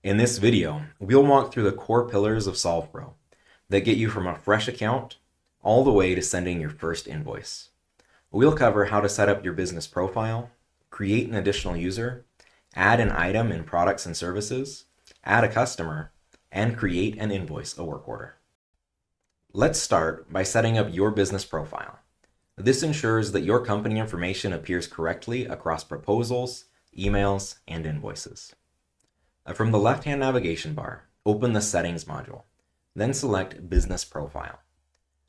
In this video, we'll walk through the core pillars of Solvpro that get you from a fresh account all the way to sending your first invoice. We'll cover how to set up your business profile, create an additional user, add an item in products and services, add a customer, and create and invoice a work order. Let's start by setting up your business profile. This ensures that your company information appears correctly across proposals, emails, and invoices. From the left-hand navigation bar, open the Settings module, then select Business Profile.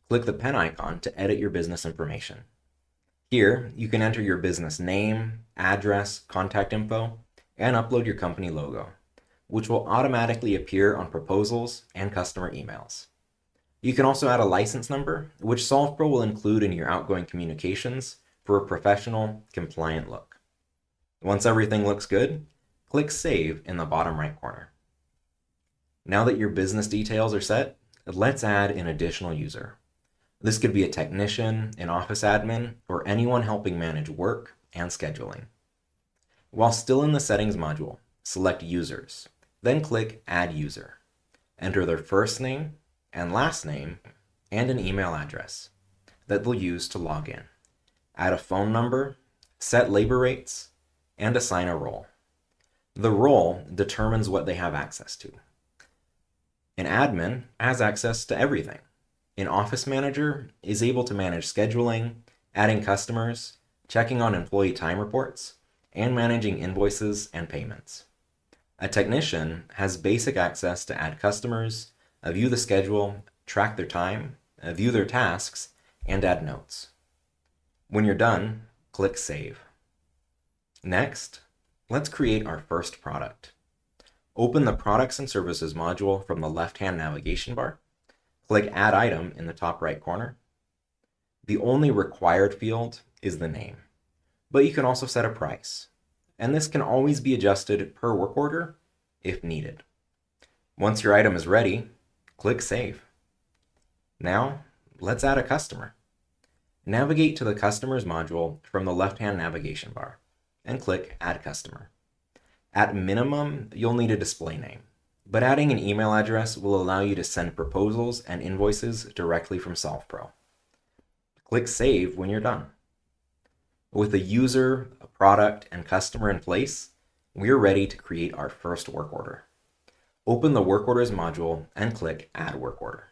Click the pen icon to edit your business information. Here, you can enter your business name, address, contact info, and upload your company logo, which will automatically appear on proposals and customer emails. You can also add a license number, which Solvpro will include in your outgoing communications for a professional, compliant look. Once everything looks good, click Save in the bottom right corner. Now that your business details are set, let's add an additional user. This could be a technician, an office admin, or anyone helping manage work and scheduling. While still in the Settings module, select Users, then click Add User. Enter their first name and last name and an email address that they'll use to log in. Add a phone number, set labor rates, and assign a role. The role determines what they have access to. An admin has access to everything. An office manager is able to manage scheduling, adding customers, checking on employee time reports, and managing invoices and payments. A technician has basic access to add customers, view the schedule, track their time, view their tasks, and add notes. When you're done, click Save. Next, let's create our first product. Open the Products and Services module from the left-hand navigation bar. Click Add Item in the top right corner. The only required field is the name, but you can also set a price, and this can always be adjusted per work order if needed. Once your item is ready, click Save. Now, let's add a customer. Navigate to the Customers module from the left-hand navigation bar and click Add Customer. At minimum, you'll need a display name, but adding an email address will allow you to send proposals and invoices directly from Solvpro. Click Save when you're done. With a user, a product, and customer in place, we're ready to create our first work order. Open the Work Orders module and click Add Work Order.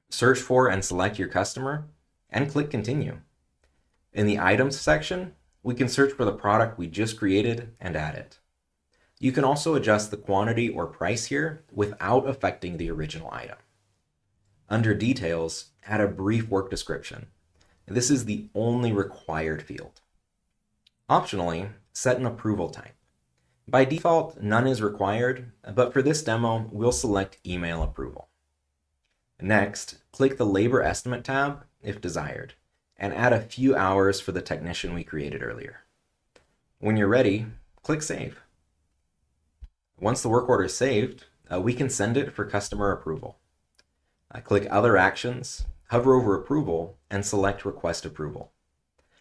Search for and select your customer and click Continue. In the Items section, we can search for the product we just created and add it. You can also adjust the quantity or price here without affecting the original item. Under Details, add a brief work description. This is the only required field. Optionally, set an approval type. By default, none is required, but for this demo, we'll select Email Approval. Next, click the Labor Estimate tab if desired, and add a few hours for the technician we created earlier. When you're ready, click Save. Once the work order is saved, we can send it for customer approval. Click Other Actions, hover over Approval, and select Request Approval.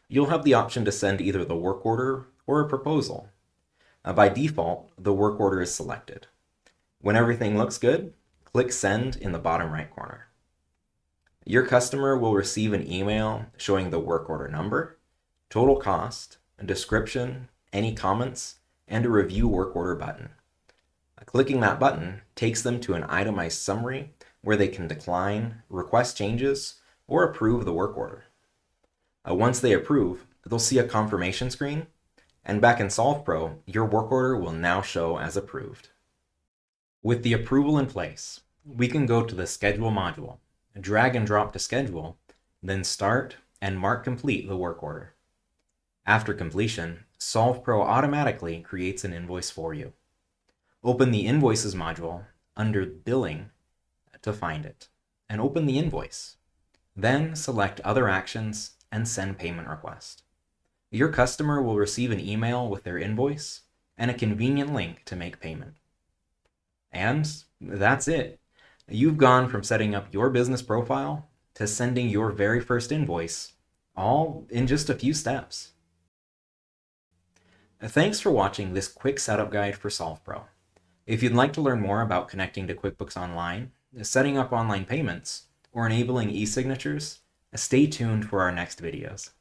You'll have the option to send either the work order or a proposal. By default, the work order is selected. When everything looks good, click Send in the bottom right corner. Your customer will receive an email showing the work order number, total cost, a description, any comments, and a Review Work Order button. Clicking that button takes them to an itemized summary where they can decline, request changes, or approve the work order. Once they approve, they'll see a confirmation screen, and back in Solvpro, your work order will now show as approved. With the approval in place, we can go to the Schedule module, drag and drop to schedule, then start and mark complete the work order. After completion, Solvpro automatically creates an invoice for you. Open the Invoices module under Billing to find it, and open the invoice. Then select Other Actions and Send Payment Request. Your customer will receive an email with their invoice and a convenient link to make payment. And that's it. You've gone from setting up your business profile to sending your very first invoice, all in just a few steps. Thanks for watching this quick setup guide for Solvpro. If you'd like to learn more about connecting to QuickBooks Online, setting up online payments, or enabling e-signatures, stay tuned for our next videos.